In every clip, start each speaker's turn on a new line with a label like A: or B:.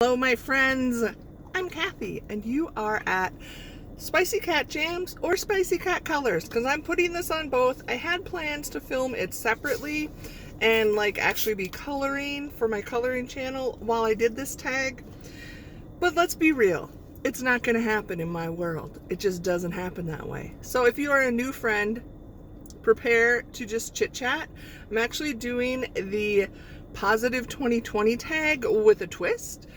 A: Hello my friends, I'm Kathy and you are at Spicy Cat Jams or Spicy Cat Colors because I'm putting this on both. I had plans to film it separately and actually be coloring for my coloring channel while I did this tag, but let's be real, it's not going to happen in my world. It just doesn't happen that way. So if you are a new friend, prepare to just chit chat. I'm actually doing the positive 2020 tag with a twist.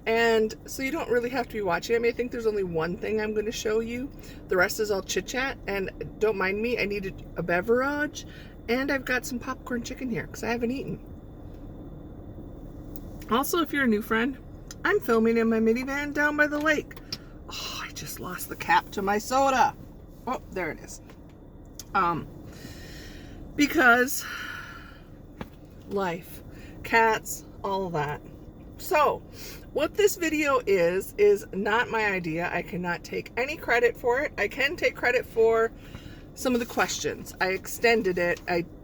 A: And so you don't really have to be watching. I think there's only one thing I'm going to show you. The rest is all chit chat, and don't mind me. I needed a beverage and I've got some popcorn chicken here because I haven't eaten. Also, if you're a new friend, I'm filming in my minivan down by the lake. Oh, I just lost the cap to my soda. Oh, there it is. Because life, cats, all of that. So what this video is not my idea. I cannot take any credit for it. I can take credit for some of the questions. I extended it.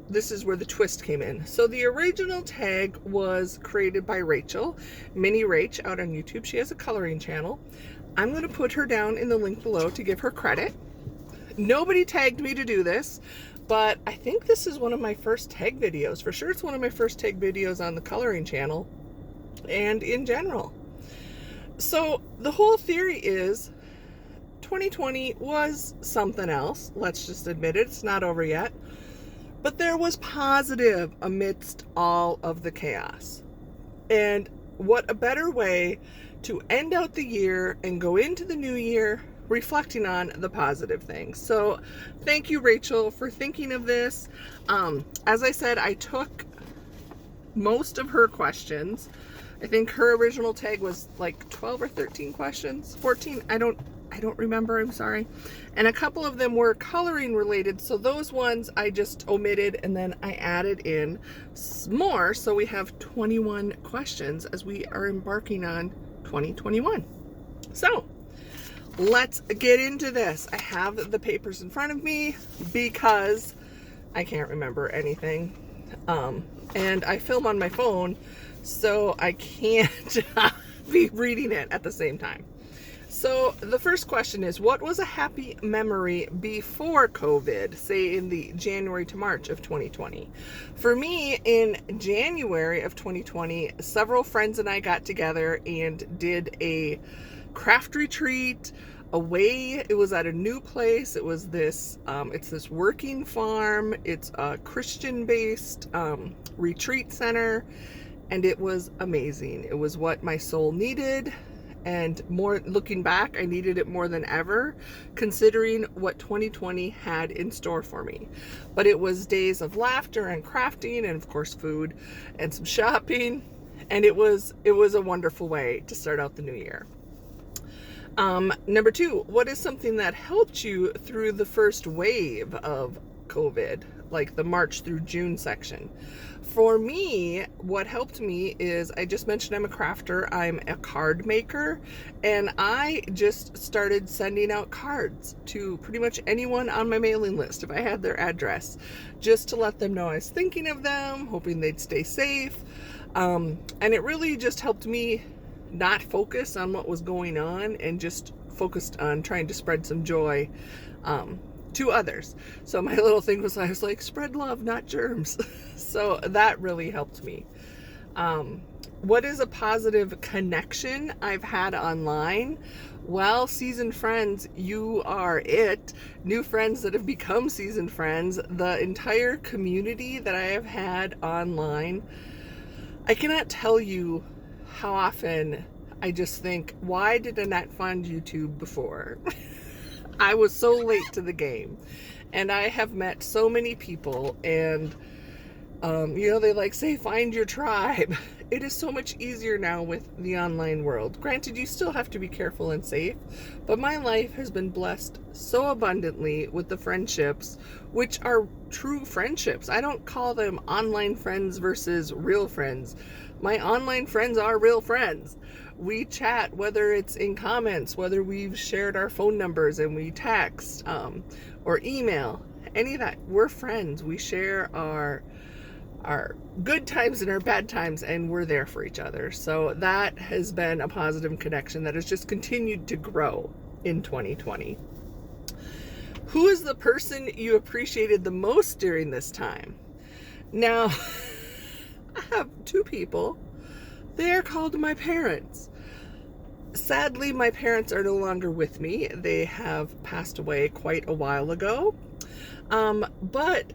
A: This is where the twist came in. So the original tag was created by Rachel, Mini Rach, out on YouTube. She has a coloring channel. I'm going to put her down in the link below to give her credit. Nobody tagged me to do this, but I think this is one of my first tag videos. For sure, it's one of my first tag videos on the coloring channel and in general. So the whole theory is 2020 was something else. Let's just admit it. It's not over yet. But there was positive amidst all of the chaos. And what a better way to end out the year and go into the new year reflecting on the positive things. So thank you, Rachel, for thinking of this. As I said, I took most of her questions. I think her original tag was 12 or 13 questions, 14. I don't remember, I'm sorry. And a couple of them were coloring related. So those ones I just omitted and then I added in more. So we have 21 questions as we are embarking on 2021. So let's get into this. I have the papers in front of me because I can't remember anything. And I film on my phone, so I can't be reading it at the same time. So the first question is, what was a happy memory before COVID, say in the January to March of 2020? For me, in January of 2020, several friends and I got together and did a craft retreat away. It was at a new place. It was this, it's this working farm. It's a Christian-based retreat center, and it was amazing. It was what my soul needed, and more looking back, I needed it more than ever, considering what 2020 had in store for me. But it was days of laughter and crafting, and of course food and some shopping, and it was a wonderful way to start out the new year. Number two, what is something that helped you through the first wave of COVID, like the March through June section? For me, what helped me is, I just mentioned I'm a crafter, I'm a card maker, and I just started sending out cards to pretty much anyone on my mailing list if I had their address, just to let them know I was thinking of them, hoping they'd stay safe. And it really just helped me not focus on what was going on and just focused on trying to spread some joy to others. So my little thing was, I was like, spread love, not germs. So that really helped me. What is a positive connection I've had online? Well, seasoned friends, you are it. New friends that have become seasoned friends, the entire community that I have had online. I cannot tell you how often I just think, why did I not find YouTube before? I was so late to the game, and I have met so many people, and they say find your tribe. It is so much easier now with the online world. Granted, you still have to be careful and safe, but my life has been blessed so abundantly with the friendships, which are true friendships. I don't call them online friends versus real friends. My online friends are real friends. We chat, whether it's in comments, whether we've shared our phone numbers and we text, or email, any of that. We're friends. We share our our good times and our bad times, and we're there for each other. So that has been a positive connection that has just continued to grow in 2020. Who is the person you appreciated the most during this time? Now, I have two people. They are called my parents. Sadly, my parents are no longer with me. They have passed away quite a while ago. But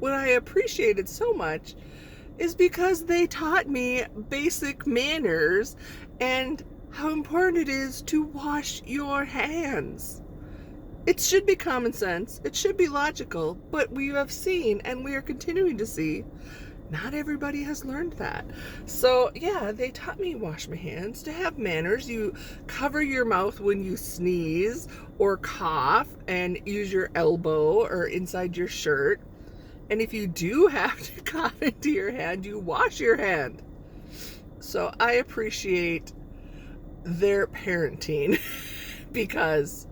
A: what I appreciated so much is because they taught me basic manners and how important it is to wash your hands. It should be common sense. It should be logical, but we have seen, and we are continuing to see, not everybody has learned that. So yeah, they taught me wash my hands, to have manners. You cover your mouth when you sneeze or cough, and use your elbow or inside your shirt. And if you do have to cough into your hand, you wash your hand. So I appreciate their parenting because,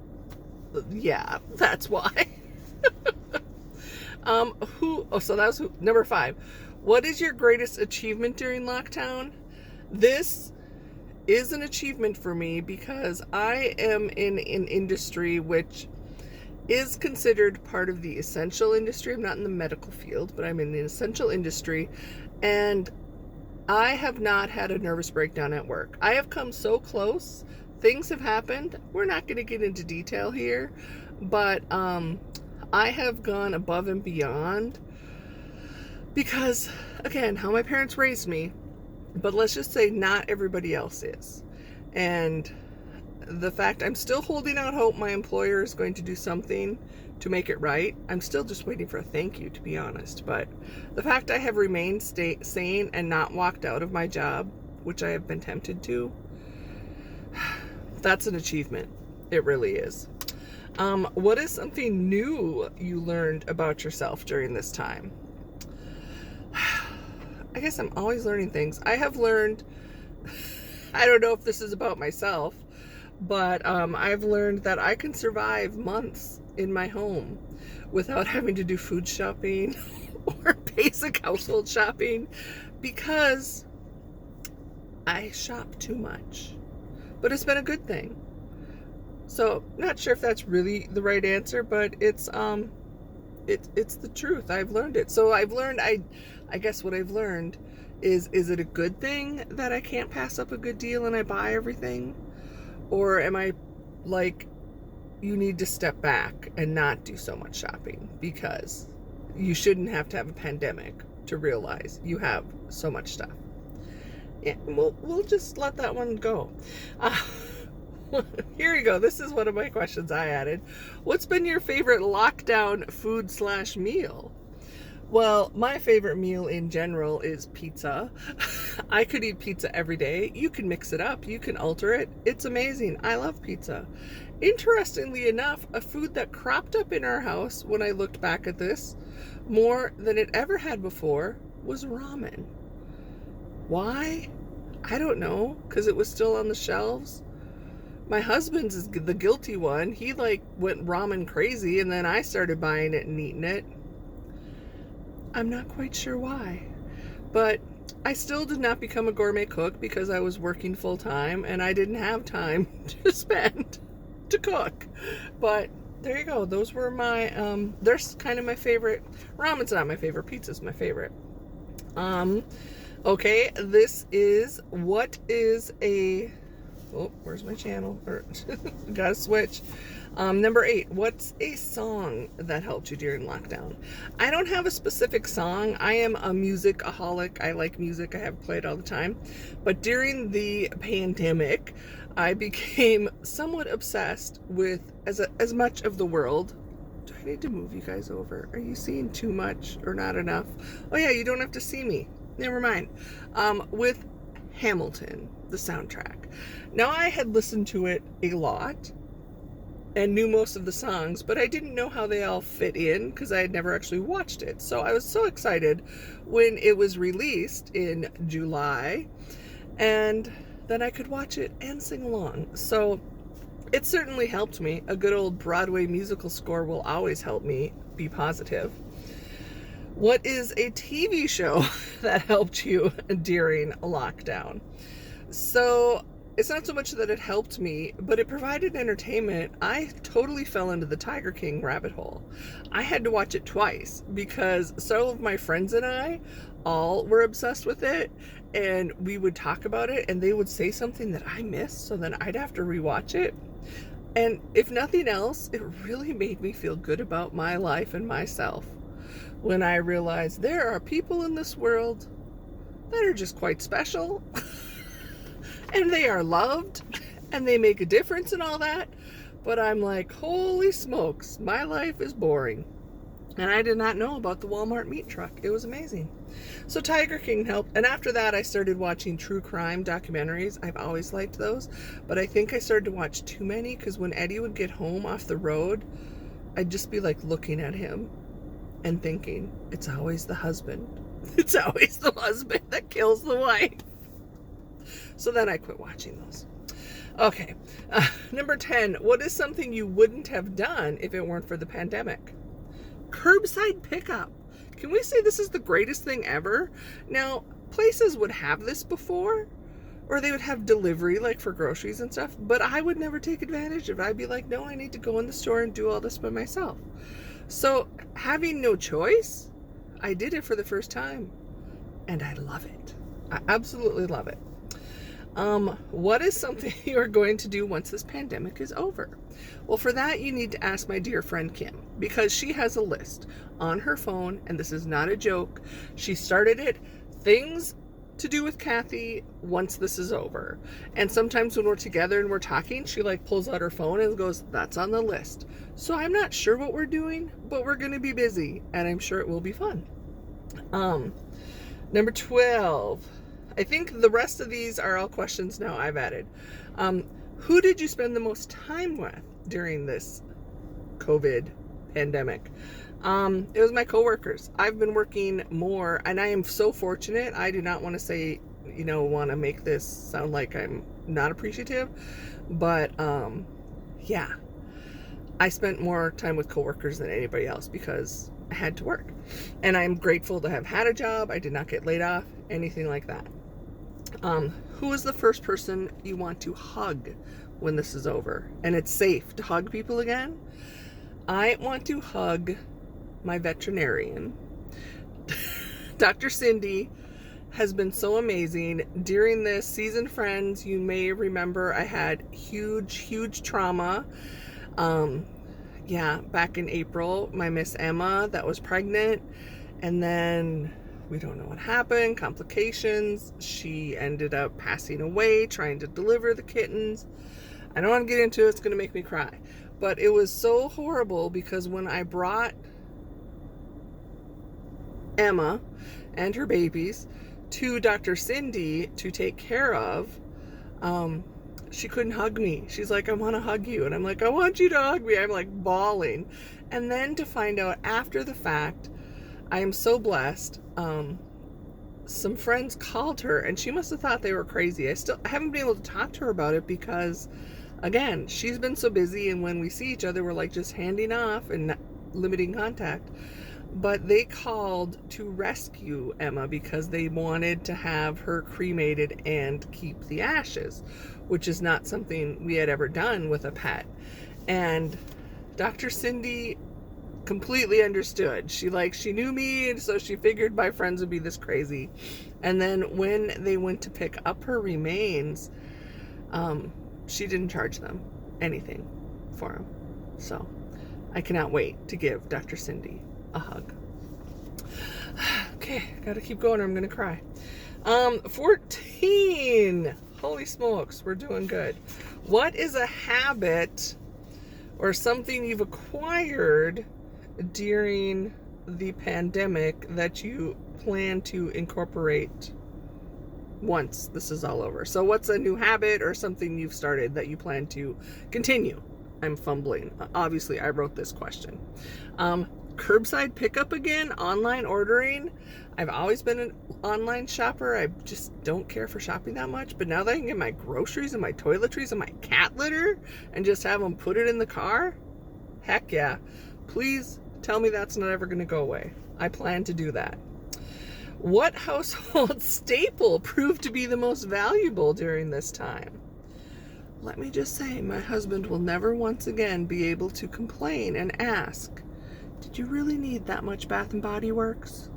A: yeah, that's why. So that was number 5. What is your greatest achievement during lockdown? This is an achievement for me because I am in an industry which is considered part of the essential industry. I'm not in the medical field, but I'm in the essential industry, and I have not had a nervous breakdown at work. I have come so close. Things have happened. We're not going to get into detail here, but I have gone above and beyond because, again, how my parents raised me, but let's just say not everybody else is. And the fact I'm still holding out hope my employer is going to do something to make it right. I'm still just waiting for a thank you, to be honest. But the fact I have remained sane and not walked out of my job, which I have been tempted to, that's an achievement. It really is. What is something new you learned about yourself during this time? I guess I'm always learning things. I have learned, I don't know if this is about myself, but I've learned that I can survive months in my home without having to do food shopping or basic household shopping because I shop too much. But it's been a good thing. So, not sure if that's really the right answer, but it's the truth. I've learned it. So I've learned, I guess what I've learned is it a good thing that I can't pass up a good deal and I buy everything? Or am I like, you need to step back and not do so much shopping because you shouldn't have to have a pandemic to realize you have so much stuff. Yeah, we'll just let that one go. Here you go. This is one of my questions I added. What's been your favorite lockdown food/meal? Well, my favorite meal in general is pizza. I could eat pizza every day. You can mix it up. You can alter it. It's amazing. I love pizza. Interestingly enough, a food that cropped up in our house when I looked back at this more than it ever had before was ramen. Why? I don't know, because it was still on the shelves. My husband's is the guilty one. He went ramen crazy, and then I started buying it and eating it. I'm not quite sure why, but I still did not become a gourmet cook because I was working full time and I didn't have time to spend to cook. But there you go. Those were my, they're kind of my favorite. Ramen's not my favorite. Pizza's my favorite. Okay, this is, what is a, oh, where's my channel? Gotta switch. Number 8, what's a song that helped you during lockdown? I don't have a specific song. I am a musicaholic. I like music. I have played all the time. But during the pandemic, I became somewhat obsessed with as much of the world. Do I need to move you guys over? Are you seeing too much or not enough? Oh yeah, you don't have to see me. Never mind. With Hamilton, the soundtrack. Now, I had listened to it a lot and knew most of the songs, but I didn't know how they all fit in because I had never actually watched it. So I was so excited when it was released in July, and then I could watch it and sing along. So it certainly helped me. A good old Broadway musical score will always help me be positive. What is a TV show that helped you during lockdown? So it's not so much that it helped me, but it provided entertainment. I totally fell into the Tiger King rabbit hole. I had to watch it twice because several of my friends and I all were obsessed with it, and we would talk about it and they would say something that I missed, so then I'd have to rewatch it. And if nothing else, it really made me feel good about my life and myself when I realized there are people in this world that are just quite special and they are loved and they make a difference and all that. But I'm like, holy smokes, my life is boring. And I did not know about the Walmart meat truck. It was amazing. So Tiger King helped. And after that, I started watching true crime documentaries. I've always liked those. But I think I started to watch too many because when Eddie would get home off the road, I'd just be like looking at him and thinking, it's always the husband. It's always the husband that kills the wife. So then I quit watching those. Okay. Number 10. What is something you wouldn't have done if it weren't for the pandemic? Curbside pickup. Can we say this is the greatest thing ever? Now, places would have this before, or they would have delivery like for groceries and stuff, but I would never take advantage of it. I'd be like, no, I need to go in the store and do all this by myself. So having no choice, I did it for the first time, and I love it. I absolutely love it. What is something you're going to do once this pandemic is over? Well, for that, you need to ask my dear friend Kim, because she has a list on her phone, and this is not a joke. She started it, things to do with Kathy once this is over. And sometimes when we're together and we're talking, she like pulls out her phone and goes, that's on the list. So I'm not sure what we're doing, but we're going to be busy, and I'm sure it will be fun. Number 12. I think the rest of these are all questions now I've added. Who did you spend the most time with during this COVID pandemic? It was my coworkers. I've been working more, and I am so fortunate. I do not want to say, want to make this sound like I'm not appreciative, but yeah, I spent more time with coworkers than anybody else because I had to work, and I'm grateful to have had a job. I did not get laid off, anything like that. Who is the first person you want to hug when this is over and it's safe to hug people again? I want to hug my veterinarian. Dr. Cindy has been so amazing during this season. Friends, you may remember I had huge trauma. Back in April, my Miss Emma that was pregnant, and then we don't know what happened, complications. She ended up passing away trying to deliver the kittens. I don't want to get into it, it's going to make me cry. But it was so horrible because when I brought Emma and her babies to Dr. Cindy to take care of, she couldn't hug me. She's like, I want to hug you. And I'm like, I want you to hug me. I'm like bawling. And then to find out after the fact, I am so blessed. Some friends called her and she must have thought they were crazy. I haven't been able to talk to her about it because, again, she's been so busy, and when we see each other, we're like just handing off and not limiting contact. But they called to rescue Emma because they wanted to have her cremated and keep the ashes, which is not something we had ever done with a pet. And Dr. Cindy completely understood. She knew me, and so she figured my friends would be this crazy. And then when they went to pick up her remains, she didn't charge them anything for them. So I cannot wait to give Dr. Cindy a hug. Okay, gotta keep going or I'm gonna cry. 14. Holy smokes, we're doing good. What is a habit or something you've acquired during the pandemic that you plan to incorporate once this is all over? So what's a new habit or something you've started that you plan to continue? I'm fumbling. Obviously, I wrote this question. Curbside pickup again, online ordering. I've always been an online shopper. I just don't care for shopping that much. But now that I can get my groceries and my toiletries and my cat litter and just have them put it in the car, heck yeah. Please tell me that's not ever going to go away. I plan to do that. What household staple proved to be the most valuable during this time? Let me just say, my husband will never once again be able to complain and ask, did you really need that much Bath and Body Works?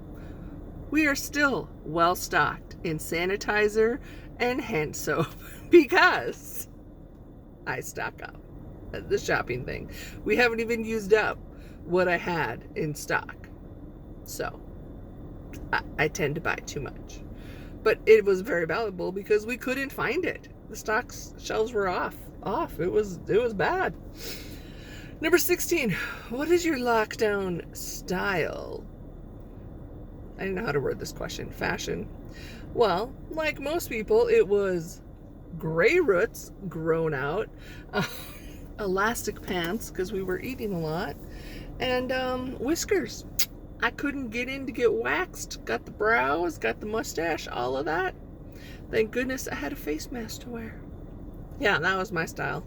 A: We are still well stocked in sanitizer and hand soap because I stock up. The shopping thing. We haven't even used up what I had in stock. So I tend to buy too much. But it was very valuable because we couldn't find it. The stock shelves were off. It was bad. Number 16. What is your lockdown style? I didn't know how to word this question. Fashion. Well, like most people, it was gray roots grown out, elastic pants because we were eating a lot, and whiskers. I couldn't get in to get waxed. Got the brows, got the mustache, all of that. Thank goodness I had a face mask to wear. Yeah, that was my style.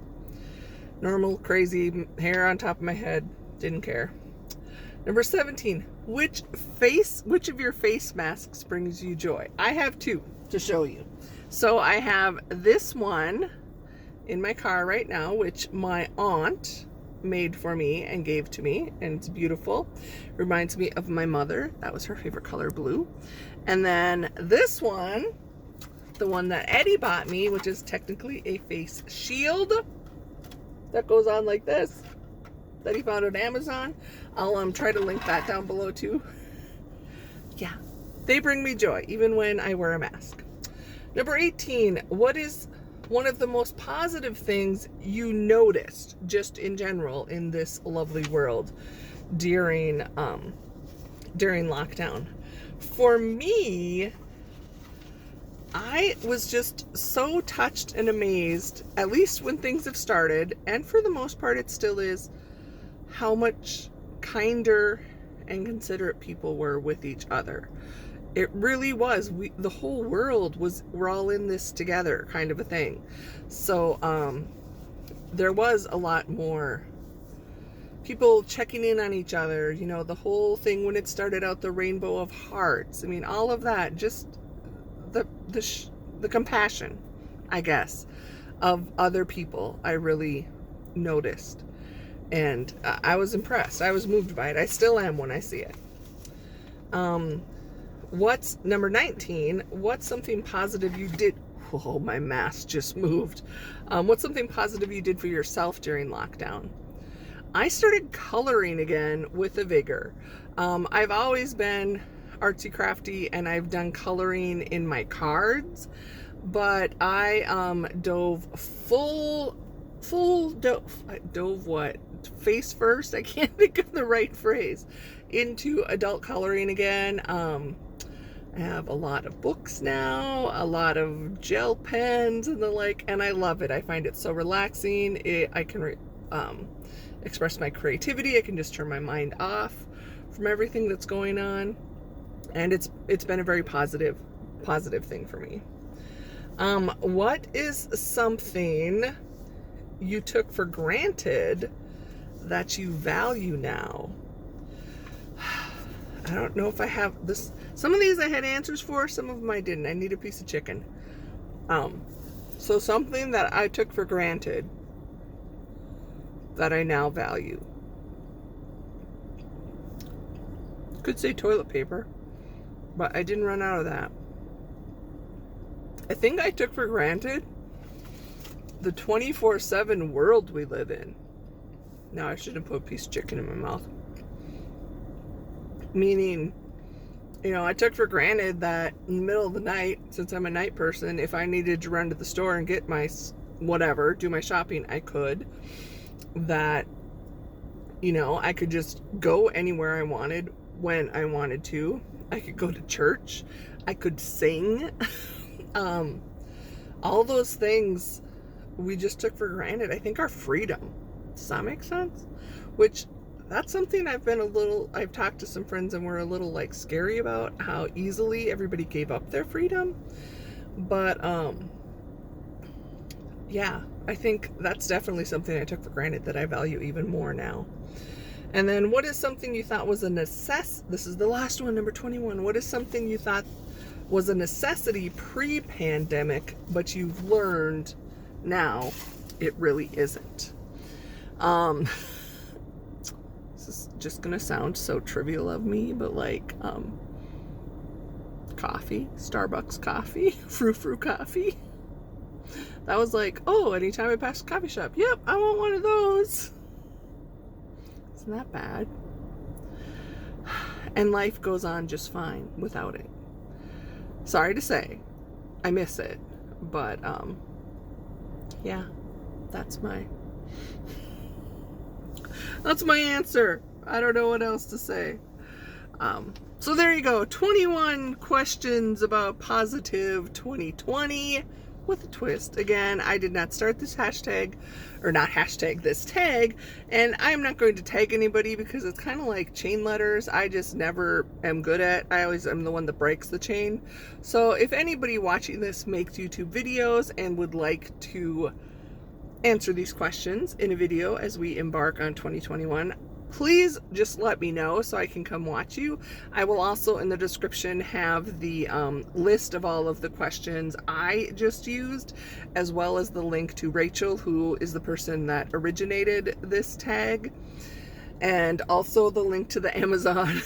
A: Normal, crazy hair on top of my head. Didn't care. Number 17. Which of your face masks brings you joy? I have two to show you. So I have this one in my car right now, which my aunt made for me and gave to me, and it's beautiful. Reminds me of my mother. That was her favorite color, blue. And then this one, the one that Eddie bought me, which is technically a face shield that goes on like this, that he found on Amazon. I'll try to link that down below too. Yeah, they bring me joy even when I wear a mask. Number 18, what is one of the most positive things you noticed just in general in this lovely world during lockdown? For me, I was just so touched and amazed, at least when things have started, and for the most part it still is, how much kinder and considerate people were with each other. It really was. The whole world we're all in this together kind of a thing. So there was a lot more people checking in on each other, you know, the whole thing when it started out, the rainbow of hearts. I mean, all of that, just the compassion, I guess, of other people, I really noticed. And I was impressed. I was moved by it. I still am when I see it. What's number 19? What's something positive you did? Oh, my mask just moved. What's something positive you did for yourself during lockdown? I started coloring again with a vigor. I've always been artsy crafty and I've done coloring in my cards, but I dove face first, I can't think of the right phrase, into adult coloring again. I have a lot of books now, a lot of gel pens and the like, and I love it. I find it so relaxing. I can express my creativity. I can just turn my mind off from everything that's going on, and it's been a very positive thing for me. What is something you took for granted that you value now? I don't know if I have this. Some of these I had answers for, some of them I didn't. I need a piece of chicken. So something that I took for granted that I now value. Could say toilet paper, but I didn't run out of that. I think I took for granted the 24/7 world we live in. Now I shouldn't put a piece of chicken in my mouth. Meaning, you know, I took for granted that in the middle of the night, since I'm a night person, if I needed to run to the store and get my whatever, do my shopping, I could. That, you know, I could just go anywhere I wanted when I wanted to. I could go to church. I could sing. All those things we just took for granted. I think our freedom. Does that make sense? Which, that's something I've talked to some friends and we're a little like scary about how easily everybody gave up their freedom. But, yeah, I think that's definitely something I took for granted that I value even more now. And then what is something you thought was a necessity? This is the last one, number 21. What is something you thought was a necessity pre-pandemic, but you've learned now it really isn't? This is just gonna sound so trivial of me, but like coffee, Starbucks coffee, frou-frou coffee. That was like, oh, anytime I pass a coffee shop, yep, I want one of those. Isn't that bad? And life goes on just fine without it. Sorry to say, I miss it, but yeah, that's my answer. I don't know what else to say. So there you go, 21 questions about positive 2020 with a twist. Again, I did not start this hashtag, or not hashtag, this tag, and I'm not going to tag anybody because it's kind of like chain letters. I just never am good at. I always am the one that breaks the chain. So if anybody watching this makes YouTube videos and would like to answer these questions in a video as we embark on 2021, please just let me know so I can come watch you. I will also in the description have the list of all of the questions I just used, as well as the link to Rachel, who is the person that originated this tag, and also the link to the Amazon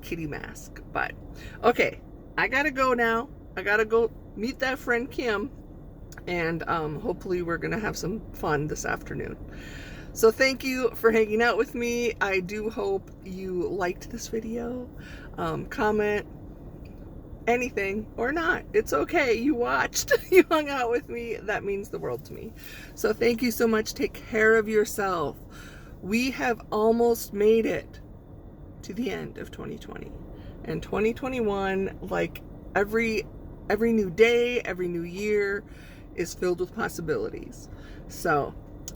A: kitty mask. But okay, I gotta go now. I gotta go meet that friend Kim, and hopefully we're gonna have some fun this afternoon. So thank you for hanging out with me. I do hope you liked this video. Comment anything or not. It's okay. You watched. You hung out with me. That means the world to me. So thank you so much. Take care of yourself. We have almost made it to the end of 2020. And 2021, like every new day, every new year, is filled with possibilities. So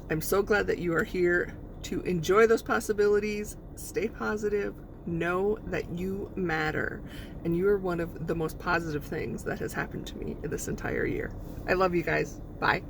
A: I'm so glad that you are here to enjoy those possibilities. Stay positive. Know that you matter. And you are one of the most positive things that has happened to me this entire year. I love you guys. Bye.